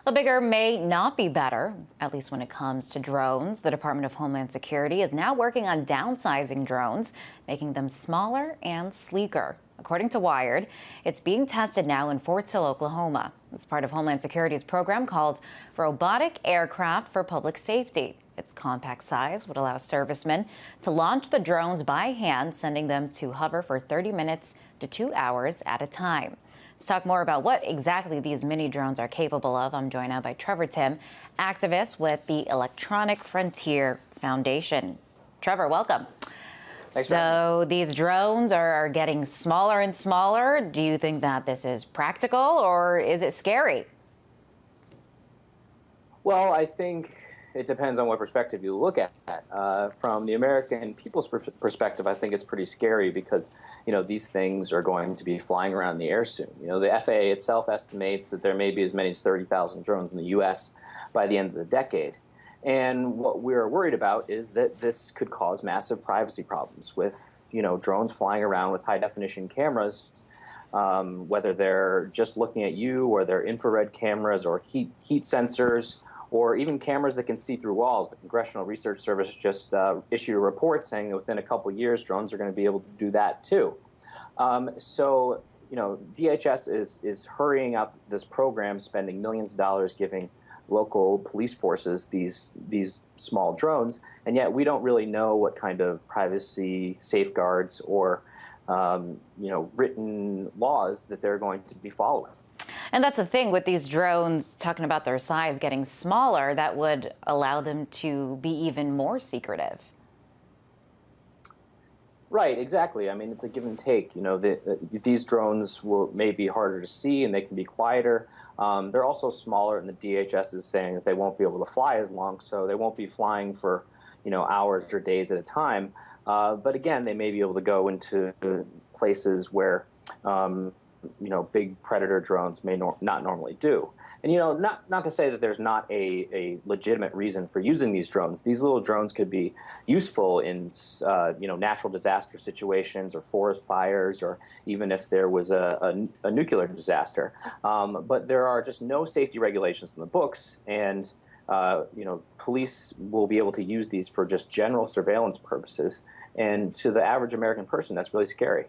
A bigger may not be better, at least when it comes to drones. The Department of Homeland Security is now working on downsizing drones, making them smaller and sleeker. According to Wired, it's being tested now in Fort Sill, Oklahoma. It's part of Homeland Security's program called Robotic Aircraft for Public Safety. Its compact size would allow servicemen to launch the drones by hand, sending them to hover for 30 minutes to 2 hours at a time. Let's talk more about what exactly these mini drones are capable of. I'm joined now by Trevor Tim, activist with the Electronic Frontier Foundation. Trevor, welcome. Thanks, so these drones are getting smaller and smaller. Do you think that this is practical or is it scary? Well, I think it depends on what perspective you look at. From the American people's perspective, I think it's pretty scary because, these things are going to be flying around the air soon. The FAA itself estimates that there may be as many as 30,000 drones in the U.S. by the end of the decade. And what we're worried about is that this could cause massive privacy problems with, drones flying around with high-definition cameras, whether they're just looking at you or they're infrared cameras or heat sensors, or even cameras that can see through walls. The Congressional Research Service just issued a report saying that within a couple of years, drones are going to be able to do that too. So, DHS is hurrying up this program, spending millions of dollars, giving local police forces these small drones, and yet we don't really know what kind of privacy safeguards or written laws that they're going to be following. And that's the thing with these drones, talking about their size getting smaller, that would allow them to be even more secretive. Right, exactly. I mean, it's a give and take. These drones may be harder to see and they can be quieter. They're also smaller, and the DHS is saying that they won't be able to fly as long, so they won't be flying for, hours or days at a time. But again, they may be able to go into places where big predator drones may not normally do. And, not to say that there's not a legitimate reason for using these drones. These little drones could be useful in, natural disaster situations or forest fires, or even if there was a nuclear disaster. But there are just no safety regulations in the books, and, police will be able to use these for just general surveillance purposes. And to the average American person, that's really scary.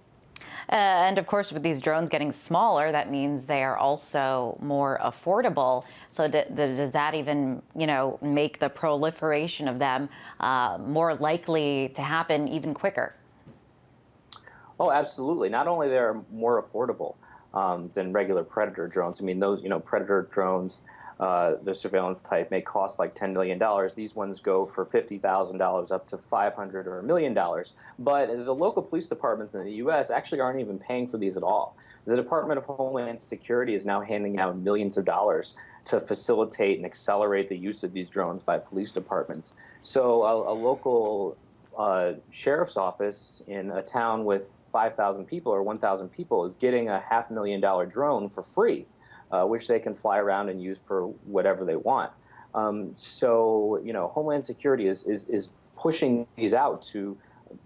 And of course, with these drones getting smaller, that means they are also more affordable. So does that even, make the proliferation of them more likely to happen even quicker? Oh, absolutely. Not only they're more affordable than regular predator drones. I mean, those, predator drones, the surveillance type, may cost like $10 million. These ones go for $50,000 up to $500,000 or $1 million. But the local police departments in the U.S. actually aren't even paying for these at all. The Department of Homeland Security is now handing out millions of dollars to facilitate and accelerate the use of these drones by police departments. So a local sheriff's office in a town with 5,000 people or 1,000 people is getting a $500,000 drone for free, which they can fly around and use for whatever they want. So, Homeland Security is pushing these out to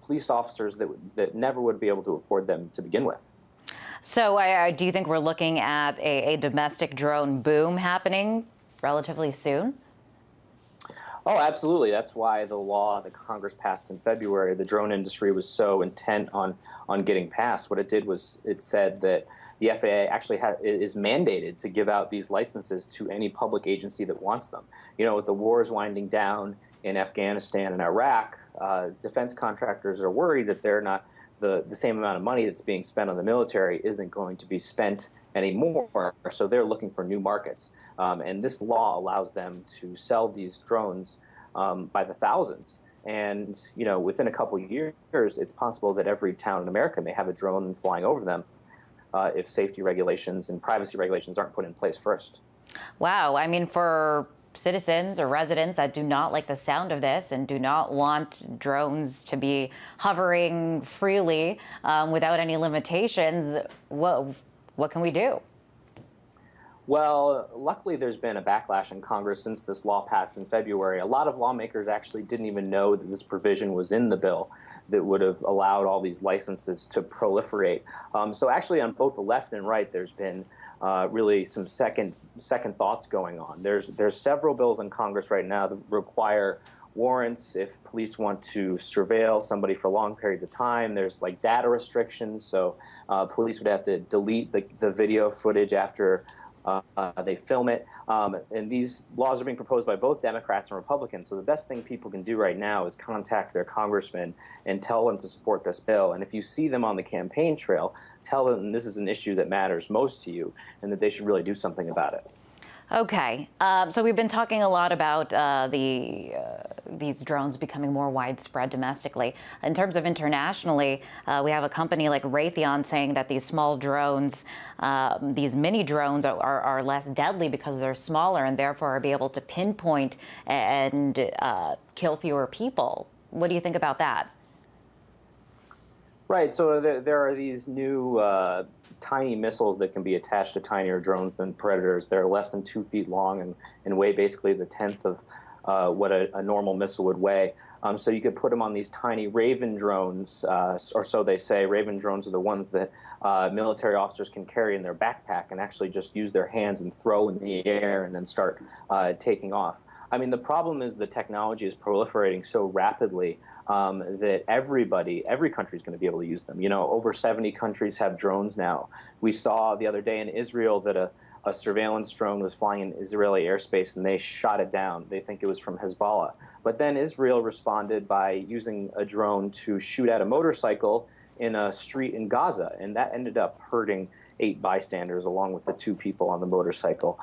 police officers that never would be able to afford them to begin with. So do you think we're looking at a domestic drone boom happening relatively soon? Oh, absolutely. That's why the law that Congress passed in February, the drone industry was so intent on getting passed. What it did was it said that the FAA actually is mandated to give out these licenses to any public agency that wants them. With the wars winding down in Afghanistan and Iraq, defense contractors are worried that they're not the same amount of money that's being spent on the military isn't going to be spent anymore, so they're looking for new markets. And this law allows them to sell these drones by the thousands. And, within a couple of years, it's possible that every town in America may have a drone flying over them if safety regulations and privacy regulations aren't put in place first. Wow. I mean, for citizens or residents that do not like the sound of this and do not want drones to be hovering freely without any limitations, what can we do? Well, luckily there's been a backlash in Congress since this law passed in February. A lot of lawmakers actually didn't even know that this provision was in the bill that would have allowed all these licenses to proliferate. So actually on both the left and right, there's been really some second thoughts going on. There's several bills in Congress right now that require warrants if police want to surveil somebody for long periods of time. There's like data restrictions, so police would have to delete the video footage after they film it. And these laws are being proposed by both Democrats and Republicans. So the best thing people can do right now is contact their congressman and tell them to support this bill. And if you see them on the campaign trail, tell them this is an issue that matters most to you and that they should really do something about it. Okay, so we've been talking a lot about these drones becoming more widespread domestically. In terms of internationally, we have a company like Raytheon saying that these small drones, these mini drones are less deadly because they're smaller and therefore are be able to pinpoint and kill fewer people. What do you think about that? Right, so there are these new tiny missiles that can be attached to tinier drones than Predators. They're less than 2 feet long and weigh basically the tenth of what a normal missile would weigh. So you could put them on these tiny Raven drones, or so they say. Raven drones are the ones that military officers can carry in their backpack and actually just use their hands and throw in the air and then start taking off. I mean, the problem is the technology is proliferating so rapidly that every country is going to be able to use them. You know, over 70 countries have drones now. We saw the other day in Israel that a surveillance drone was flying in Israeli airspace and they shot it down. They think it was from Hezbollah. But then Israel responded by using a drone to shoot at a motorcycle in a street in Gaza, and that ended up hurting 8 bystanders along with the 2 people on the motorcycle.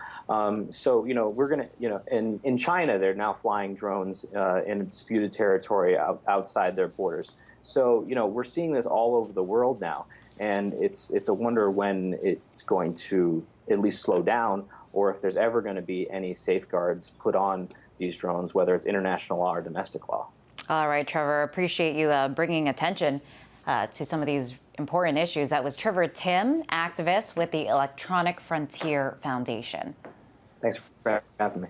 So, you know, we're going to, you know, in China, they're now flying drones in disputed territory outside their borders. So, you know, we're seeing this all over the world now. And it's a wonder when it's going to at least slow down, or if there's ever going to be any safeguards put on these drones, whether it's international law or domestic law. All right, Trevor, appreciate you bringing attention to some of these important issues. That was Trevor Timm, activist with the Electronic Frontier Foundation. Thanks for having me.